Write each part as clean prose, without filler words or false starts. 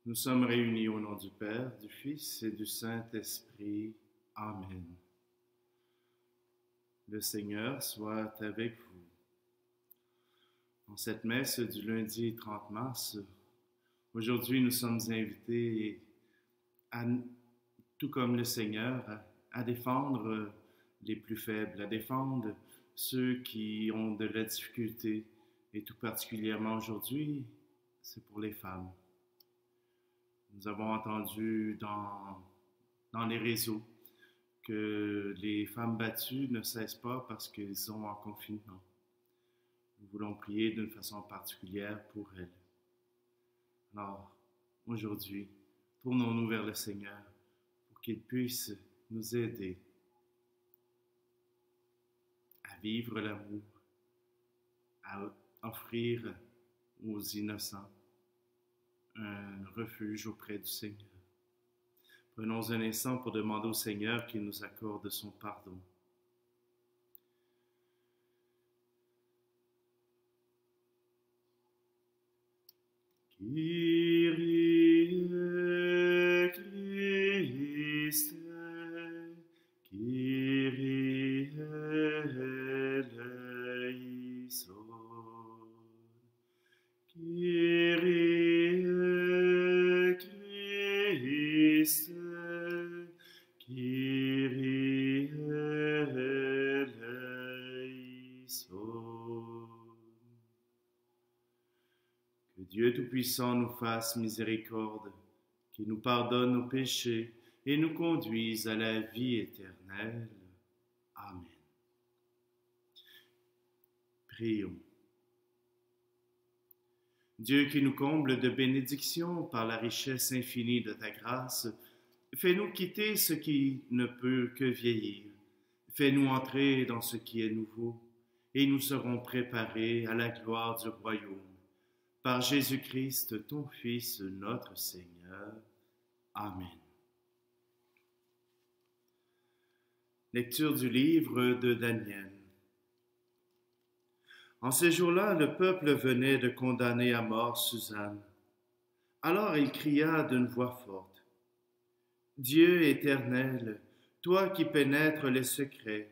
Nous sommes réunis au nom du Père, du Fils et du Saint-Esprit. Amen. Le Seigneur soit avec vous. En cette messe du lundi 30 mars, aujourd'hui nous sommes invités, tout comme le Seigneur, à défendre les plus faibles, à défendre ceux qui ont de la difficulté, et tout particulièrement aujourd'hui, c'est pour les femmes. Nous avons entendu dans les réseaux que les femmes battues ne cessent pas parce qu'elles sont en confinement. Nous voulons prier d'une façon particulière pour elles. Alors, aujourd'hui, tournons-nous vers le Seigneur pour qu'il puisse nous aider à vivre l'amour, à offrir aux innocents un refuge auprès du Seigneur. Prenons un instant pour demander au Seigneur qu'il nous accorde son pardon. Kyrie Christe, Kyrie eleison, Kyrie Christe, Kyrie eleison. Que Dieu Tout-Puissant nous fasse miséricorde, qu'il nous pardonne nos péchés et nous conduise à la vie éternelle. Amen. Prions. Dieu qui nous comble de bénédictions par la richesse infinie de ta grâce, fais-nous quitter ce qui ne peut que vieillir. Fais-nous entrer dans ce qui est nouveau, et nous serons préparés à la gloire du royaume. Par Jésus-Christ, ton Fils, notre Seigneur. Amen. Lecture du livre de Daniel. En ces jours-là, le peuple venait de condamner à mort Suzanne. Alors il cria d'une voix forte: Dieu éternel, toi qui pénètres les secrets,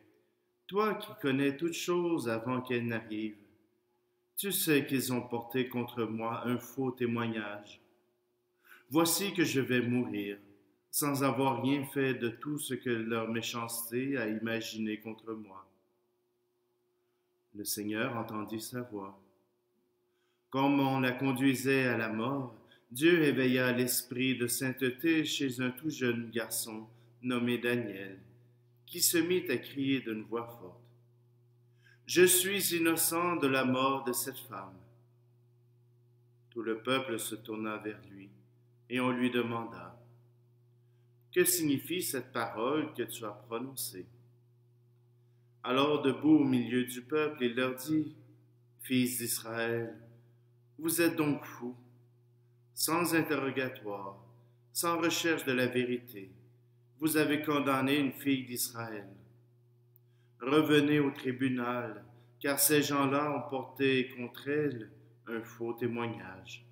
toi qui connais toutes choses avant qu'elles n'arrivent, tu sais qu'ils ont porté contre moi un faux témoignage. Voici que je vais mourir, sans avoir rien fait de tout ce que leur méchanceté a imaginé contre moi. Le Seigneur entendit sa voix. Comme on la conduisait à la mort, Dieu éveilla l'esprit de sainteté chez un tout jeune garçon nommé Daniel, qui se mit à crier d'une voix forte: Je suis innocent de la mort de cette femme. Tout le peuple se tourna vers lui, et on lui demanda: Que signifie cette parole que tu as prononcée? Alors, debout au milieu du peuple, il leur dit: Fils d'Israël, vous êtes donc fous, sans interrogatoire, sans recherche de la vérité. Vous avez condamné une fille d'Israël. Revenez au tribunal, car ces gens-là ont porté contre elle un faux témoignage.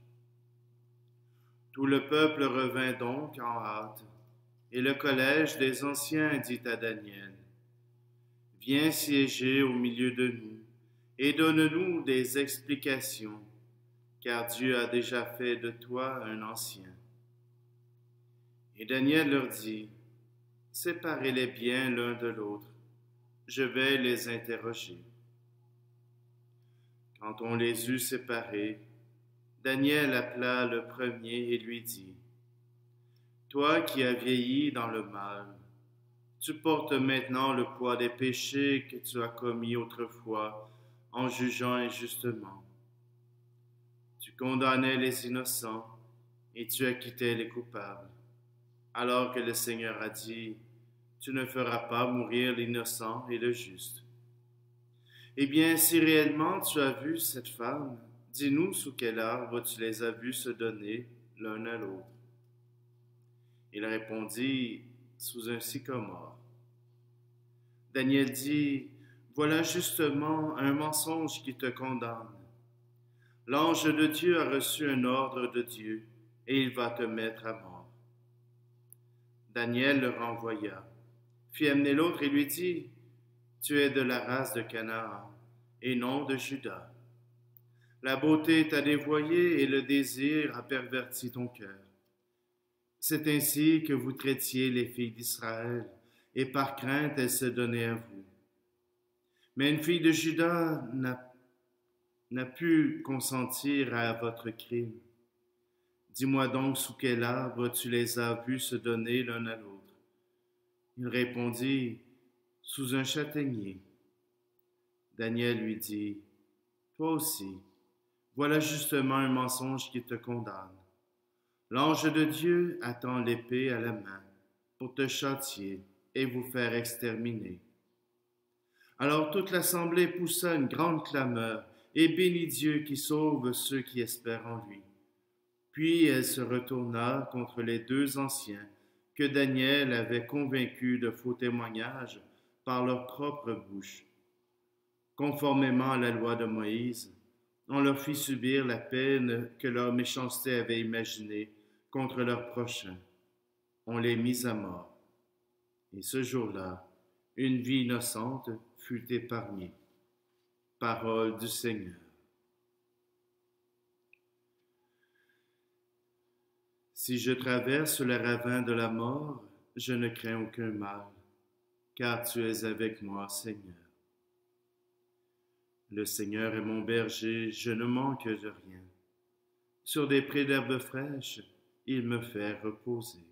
Tout le peuple revint donc en hâte, et le collège des anciens dit à Daniel: Viens siéger au milieu de nous, et donne-nous des explications, car Dieu a déjà fait de toi un ancien. Et Daniel leur dit: Séparez-les bien l'un de l'autre, je vais les interroger. Quand on les eut séparés, Daniel appela le premier et lui dit: Toi qui as vieilli dans le mal, tu portes maintenant le poids des péchés que tu as commis autrefois en jugeant injustement. Tu condamnais les innocents et tu acquittais les coupables, alors que le Seigneur a dit: Tu ne feras pas mourir l'innocent et le juste. Eh bien, si réellement tu as vu cette femme, dis-nous sous quel arbre tu les as vus se donner l'un à l'autre. Il répondit: Sous un sycomore. Daniel dit: Voilà justement un mensonge qui te condamne. L'ange de Dieu a reçu un ordre de Dieu, et il va te mettre à mort. » Daniel le renvoya, fit amener l'autre et lui dit, « Tu es de la race de Canaan, et non de Juda. La beauté t'a dévoyé et le désir a perverti ton cœur. C'est ainsi que vous traitiez les filles d'Israël, et par crainte elles se donnaient à vous. Mais une fille de Juda n'a pu consentir à votre crime. Dis-moi donc sous quel arbre tu les as vus se donner l'un à l'autre. » Il répondit, « Sous un châtaignier. » Daniel lui dit, « Toi aussi, voilà justement un mensonge qui te condamne. L'ange de Dieu attend l'épée à la main pour te châtier et vous faire exterminer. » Alors toute l'assemblée poussa une grande clameur et bénit Dieu qui sauve ceux qui espèrent en lui. Puis elle se retourna contre les deux anciens que Daniel avait convaincus de faux témoignages par leur propre bouche. Conformément à la loi de Moïse, on leur fit subir la peine que leur méchanceté avait imaginée contre leur prochain. On les mit à mort. Et ce jour-là, une vie innocente fut épargnée. Parole du Seigneur. Si je traverse le ravin de la mort, je ne crains aucun mal, car tu es avec moi, Seigneur. Le Seigneur est mon berger, je ne manque de rien. Sur des prés d'herbes fraîches, il me fait reposer.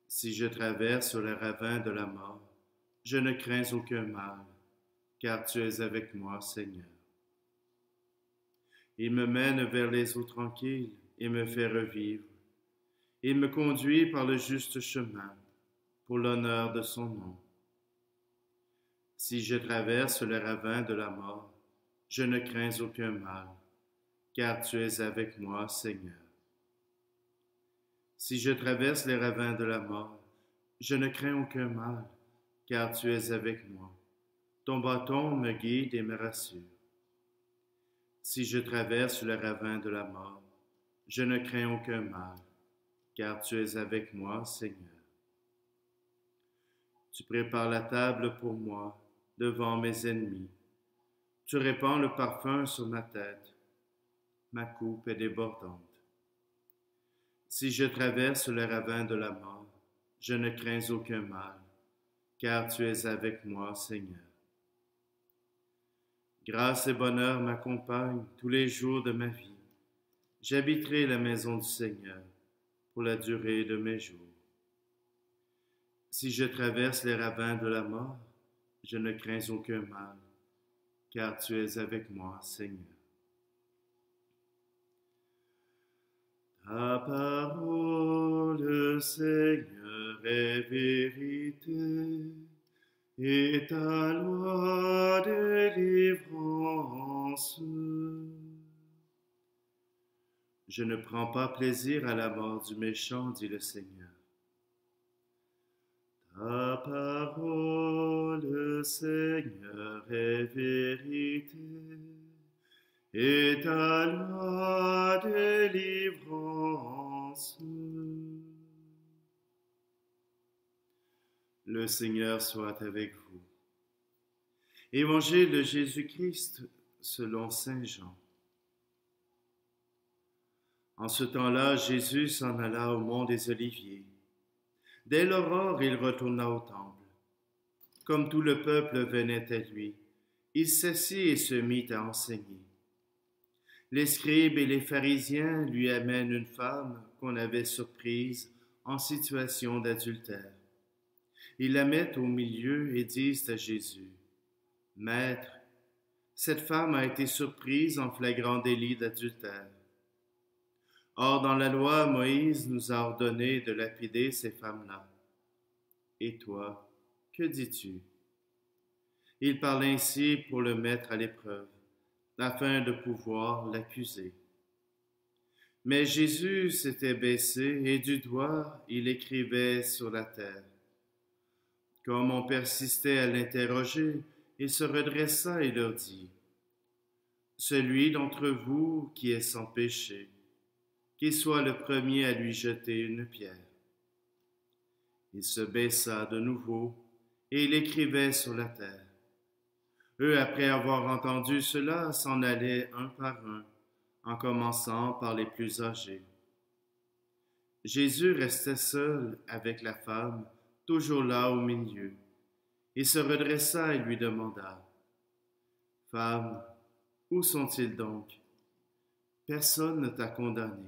Si je traverse le ravin de la mort, je ne crains aucun mal, car tu es avec moi, Seigneur. Il me mène vers les eaux tranquilles et me fait revivre. Il me conduit par le juste chemin, pour l'honneur de son nom. Si je traverse le ravin de la mort, je ne crains aucun mal, car tu es avec moi, Seigneur. Si je traverse les ravins de la mort, je ne crains aucun mal, car tu es avec moi. Ton bâton me guide et me rassure. Si je traverse le ravin de la mort, je ne crains aucun mal, car tu es avec moi, Seigneur. Tu prépares la table pour moi devant mes ennemis. Tu répands le parfum sur ma tête. Ma coupe est débordante. Si je traverse le ravin de la mort, je ne crains aucun mal, car tu es avec moi, Seigneur. Grâce et bonheur m'accompagnent tous les jours de ma vie. J'habiterai la maison du Seigneur pour la durée de mes jours. Si je traverse les ravins de la mort, je ne crains aucun mal, car tu es avec moi, Seigneur. Ta parole, Seigneur, est vérité, et ta loi délivrance. Je ne prends pas plaisir à la mort du méchant, dit le Seigneur. Ta parole, Seigneur, est vérité, et ta loi délivrance. Le Seigneur soit avec vous. Évangile de Jésus-Christ selon saint Jean. En ce temps-là, Jésus s'en alla au mont des Oliviers. Dès l'aurore, il retourna au temple. Comme tout le peuple venait à lui, il s'assit et se mit à enseigner. Les scribes et les pharisiens lui amènent une femme qu'on avait surprise en situation d'adultère. Ils la mettent au milieu et disent à Jésus, « Maître, cette femme a été surprise en flagrant délit d'adultère. Or, dans la loi, Moïse nous a ordonné de lapider ces femmes-là. Et toi, que dis-tu? » Il parle ainsi pour le mettre à l'épreuve, afin de pouvoir l'accuser. Mais Jésus s'était baissé et du doigt il écrivait sur la terre. Comme on persistait à l'interroger, il se redressa et leur dit, « Celui d'entre vous qui est sans péché, qu'il soit le premier à lui jeter une pierre. Il se baissa de nouveau, et il écrivait sur la terre. Eux, après avoir entendu cela, s'en allaient un par un, en commençant par les plus âgés. Jésus restait seul avec la femme, toujours là au milieu. Il se redressa et lui demanda, « Femme, où sont-ils donc? Personne ne t'a condamné. »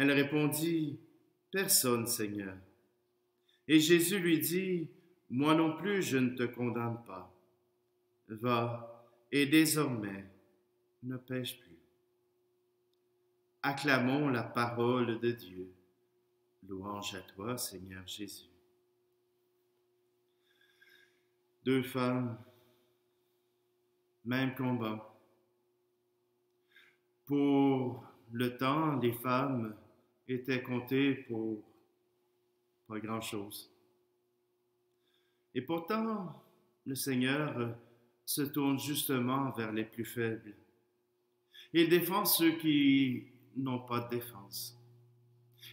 Elle répondit, « Personne, Seigneur. » Et Jésus lui dit, « Moi non plus, je ne te condamne pas. Va, et désormais, ne pêche plus. » Acclamons la parole de Dieu. Louange à toi, Seigneur Jésus. Deux femmes, même combat. Pour le temps, les femmes étaient comptées pour pas grand-chose. Et pourtant, le Seigneur se tourne justement vers les plus faibles. Il défend ceux qui n'ont pas de défense.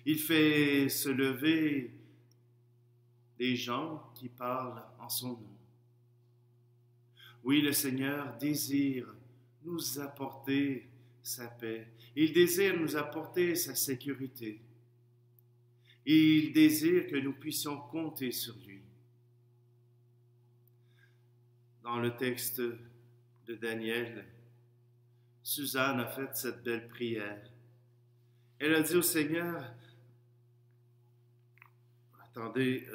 Il fait se lever des gens qui parlent en son nom. Oui, le Seigneur désire nous apporter sa paix. Il désire nous apporter sa sécurité. Il désire que nous puissions compter sur lui. Dans le texte de Daniel, Suzanne a fait cette belle prière. Elle a dit au Seigneur, attendez,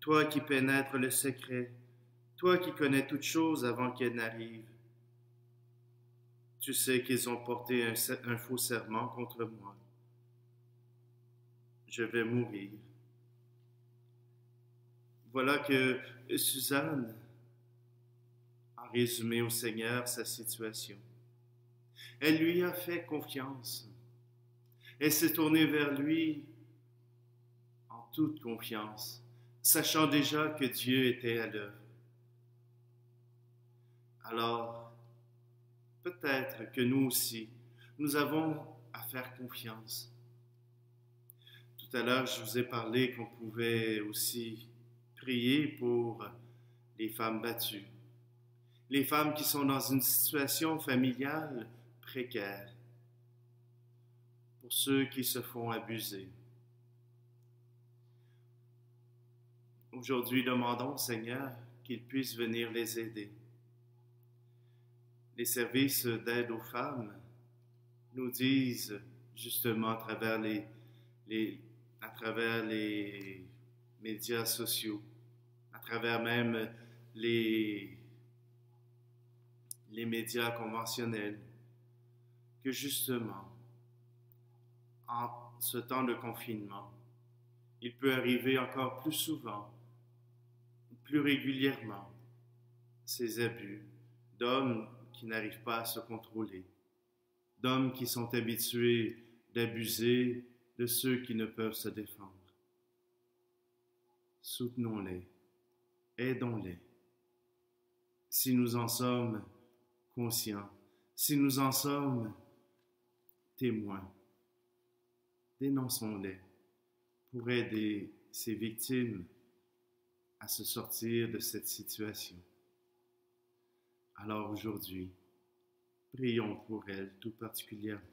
toi qui pénètres le secret, toi qui connais toutes choses avant qu'elles n'arrivent, tu sais qu'ils ont porté un faux serment contre moi. Je vais mourir. Voilà que Suzanne a résumé au Seigneur sa situation. Elle lui a fait confiance. Elle s'est tournée vers lui en toute confiance, sachant déjà que Dieu était à l'œuvre. Alors, peut-être que nous aussi, nous avons à faire confiance. Tout à l'heure, je vous ai parlé qu'on pouvait aussi prier pour les femmes battues, les femmes qui sont dans une situation familiale précaire, pour ceux qui se font abuser. Aujourd'hui, demandons au Seigneur qu'il puisse venir les aider. Les services d'aide aux femmes nous disent justement à travers les médias sociaux, à travers même les médias conventionnels, que justement, en ce temps de confinement, il peut arriver encore plus souvent, plus régulièrement, ces abus d'hommes qui n'arrivent pas à se contrôler, d'hommes qui sont habitués d'abuser de ceux qui ne peuvent se défendre. Soutenons-les, aidons-les. Si nous en sommes conscients, si nous en sommes témoins, dénonçons-les pour aider ces victimes à se sortir de cette situation. Alors aujourd'hui, prions pour elles tout particulièrement.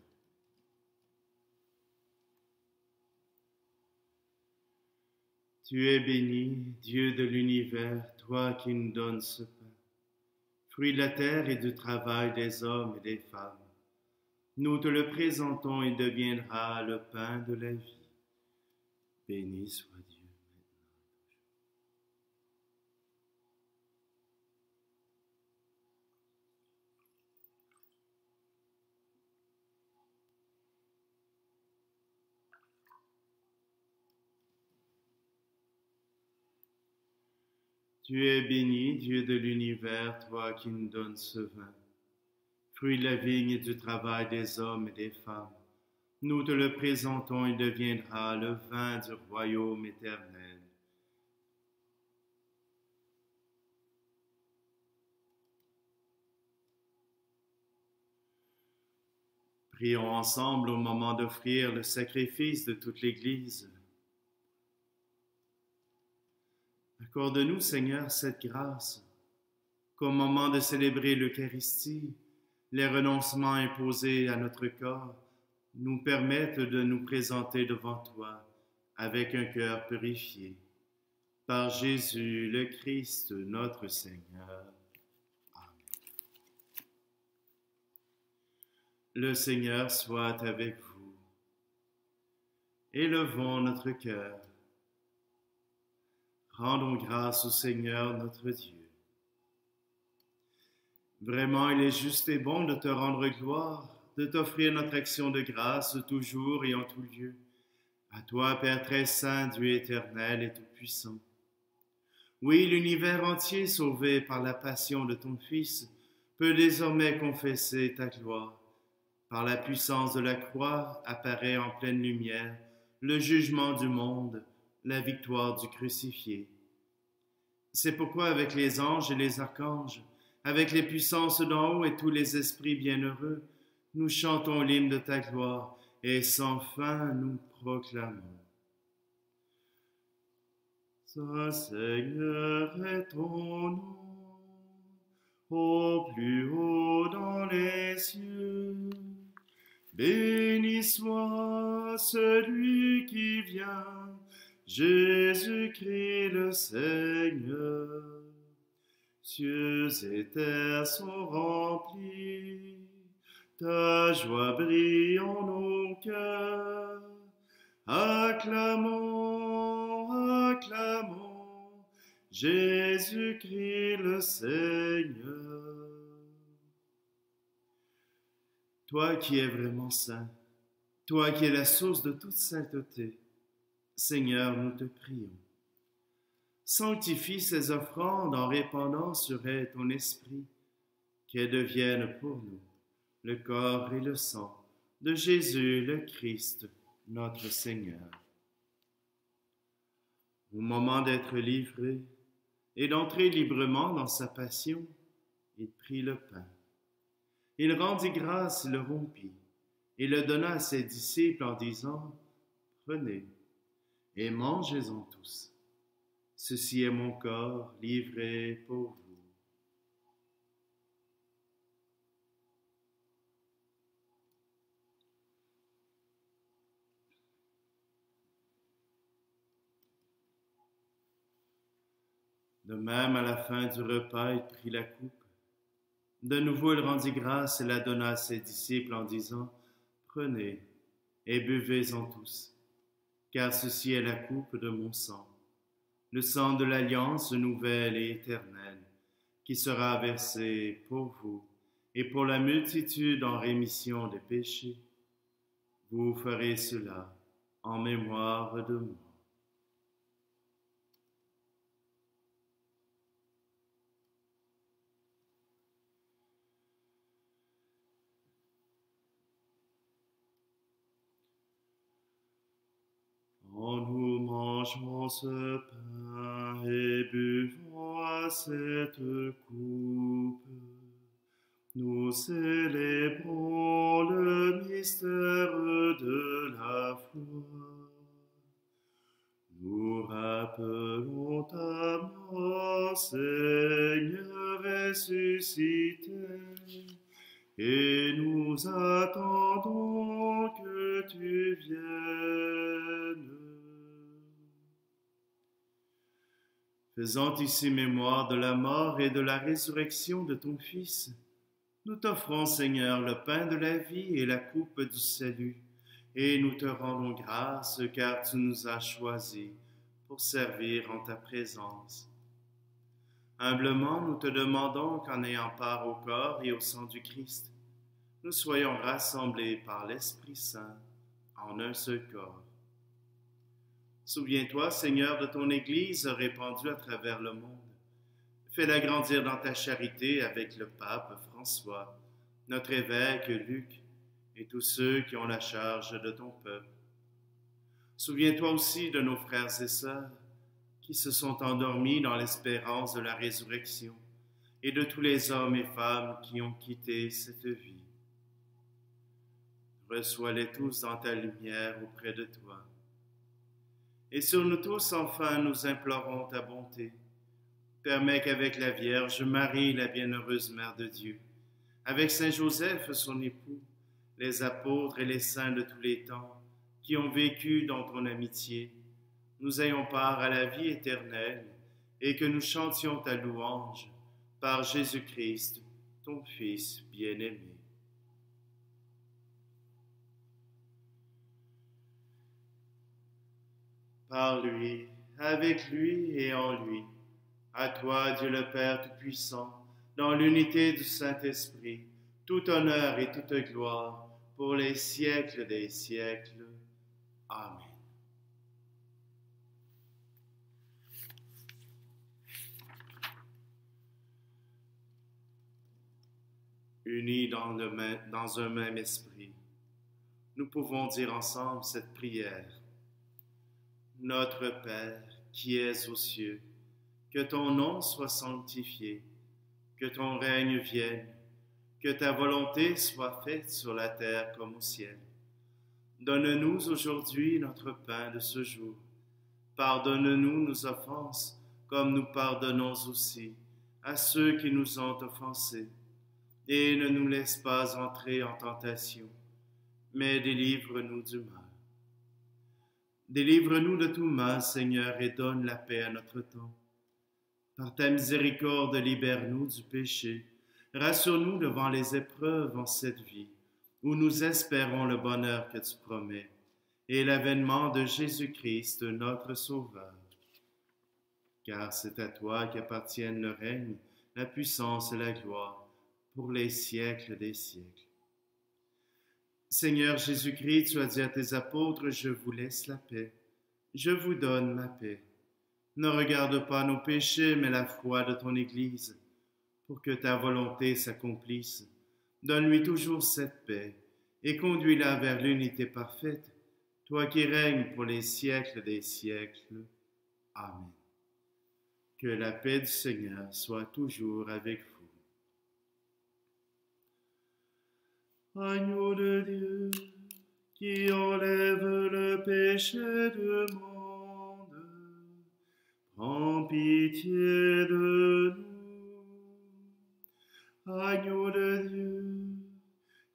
Tu es béni, Dieu de l'univers, toi qui nous donnes ce pain, fruit de la terre et du travail des hommes et des femmes. Nous te le présentons, il deviendra le pain de la vie. Béni soit Dieu. Tu es béni, Dieu de l'univers, toi qui nous donnes ce vin, fruit de la vigne et du travail des hommes et des femmes. Nous te le présentons, il deviendra le vin du royaume éternel. Prions ensemble au moment d'offrir le sacrifice de toute l'Église. Accorde-nous, Seigneur, cette grâce, qu'au moment de célébrer l'Eucharistie, les renoncements imposés à notre corps nous permettent de nous présenter devant toi avec un cœur purifié. Par Jésus le Christ, notre Seigneur. Amen. Le Seigneur soit avec vous. Élevons notre cœur. Rendons grâce au Seigneur notre Dieu. Vraiment, il est juste et bon de te rendre gloire, de t'offrir notre action de grâce toujours et en tout lieu. À toi, Père très saint, Dieu éternel et tout-puissant. Oui, l'univers entier, sauvé par la passion de ton Fils, peut désormais confesser ta gloire. Par la puissance de la croix apparaît en pleine lumière le jugement du monde, la victoire du crucifié. C'est pourquoi avec les anges et les archanges, avec les puissances d'en haut et tous les esprits bienheureux, nous chantons l'hymne de ta gloire et sans fin nous proclamons. Saint Seigneur est ton nom, au plus haut dans les cieux. Béni soit celui qui vient, Jésus-Christ le Seigneur. Cieux et terre sont remplis, ta joie brille en nos cœurs. Acclamons, acclamons, Jésus-Christ le Seigneur. Toi qui es vraiment saint, toi qui es la source de toute sainteté, Seigneur, nous te prions. Sanctifie ces offrandes en répandant sur elles ton esprit, qu'elles deviennent pour nous le corps et le sang de Jésus le Christ, notre Seigneur. Au moment d'être livré et d'entrer librement dans sa passion, il prit le pain. Il rendit grâce, il le rompit et le donna à ses disciples en disant : « Prenez et mangez-en tous. Ceci est mon corps livré pour vous. » De même, à la fin du repas, il prit la coupe. De nouveau, il rendit grâce et la donna à ses disciples en disant : « Prenez et buvez-en tous, car ceci est la coupe de mon sang, le sang de l'alliance nouvelle et éternelle, qui sera versé pour vous et pour la multitude en rémission des péchés. Vous ferez cela en mémoire de moi. » En nous mangeons ce pain et buvons à cette coupe, nous célébrons le mystère de la foi. Nous rappelons ta mort, Seigneur ressuscité, et nous attendons que tu viennes. Faisant ici mémoire de la mort et de la résurrection de ton Fils, nous t'offrons, Seigneur, le pain de la vie et la coupe du salut, et nous te rendons grâce car tu nous as choisis pour servir en ta présence. Humblement, nous te demandons qu'en ayant part au corps et au sang du Christ, nous soyons rassemblés par l'Esprit Saint en un seul corps. Souviens-toi, Seigneur, de ton Église répandue à travers le monde. Fais-la grandir dans ta charité avec le pape François, notre évêque Luc et tous ceux qui ont la charge de ton peuple. Souviens-toi aussi de nos frères et sœurs qui se sont endormis dans l'espérance de la résurrection et de tous les hommes et femmes qui ont quitté cette vie. Reçois-les tous dans ta lumière auprès de toi. Et sur nous tous, enfin, nous implorons ta bonté. Permets qu'avec la Vierge Marie, la bienheureuse Mère de Dieu, avec Saint Joseph, son époux, les apôtres et les saints de tous les temps, qui ont vécu dans ton amitié, nous ayons part à la vie éternelle et que nous chantions ta louange par Jésus-Christ, ton Fils bien-aimé. Par lui, avec lui et en lui, à toi, Dieu le Père Tout-Puissant, dans l'unité du Saint-Esprit, tout honneur et toute gloire pour les siècles des siècles. Amen. Unis dans un même esprit, nous pouvons dire ensemble cette prière. Notre Père, qui es aux cieux, que ton nom soit sanctifié, que ton règne vienne, que ta volonté soit faite sur la terre comme au ciel. Donne-nous aujourd'hui notre pain de ce jour. Pardonne-nous nos offenses, comme nous pardonnons aussi à ceux qui nous ont offensés. Et ne nous laisse pas entrer en tentation, mais délivre-nous du mal. Délivre-nous de tout mal, Seigneur, et donne la paix à notre temps. Par ta miséricorde, libère-nous du péché. Rassure-nous devant les épreuves en cette vie, où nous espérons le bonheur que tu promets, et l'avènement de Jésus-Christ, notre Sauveur. Car c'est à toi qu'appartiennent le règne, la puissance et la gloire, pour les siècles des siècles. Seigneur Jésus-Christ, tu as dit à tes apôtres, je vous laisse la paix, je vous donne ma paix. Ne regarde pas nos péchés, mais la foi de ton Église, pour que ta volonté s'accomplisse. Donne-lui toujours cette paix, et conduis-la vers l'unité parfaite, toi qui règnes pour les siècles des siècles. Amen. Que la paix du Seigneur soit toujours avec vous. Agneau de Dieu, qui enlève le péché du monde, prends pitié de nous. Agneau de Dieu,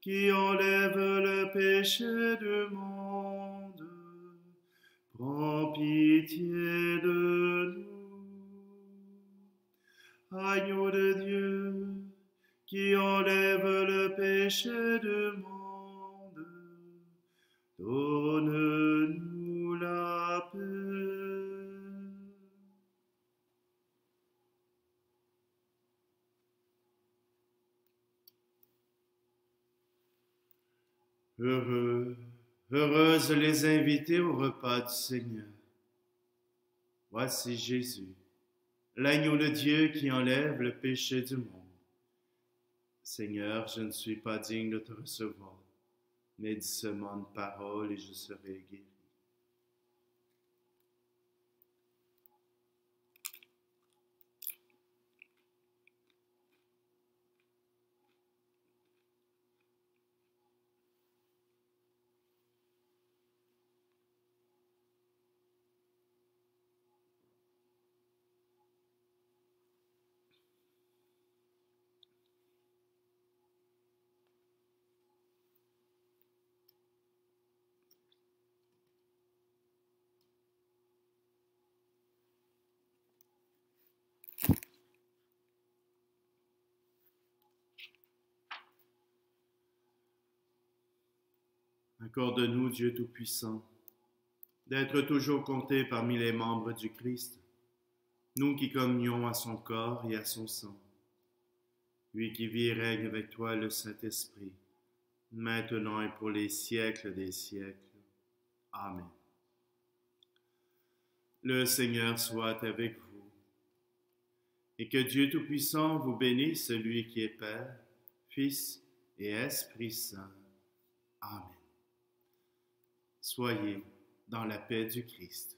qui enlève le péché du monde, prends pitié de nous. Agneau de Dieu, qui enlève le péché du monde, donne-nous la paix. Heureuses les invités au repas du Seigneur. Voici Jésus, l'agneau de Dieu qui enlève le péché du monde. Seigneur, je ne suis pas digne de te recevoir, mais dis seulement une parole et je serai guéri. Accorde-nous, Dieu Tout-Puissant, d'être toujours comptés parmi les membres du Christ, nous qui communions à son corps et à son sang, lui qui vit et règne avec toi le Saint-Esprit, maintenant et pour les siècles des siècles. Amen. Le Seigneur soit avec vous, et que Dieu Tout-Puissant vous bénisse, celui qui est Père, Fils et Esprit Saint. Amen. Soyez dans la paix du Christ.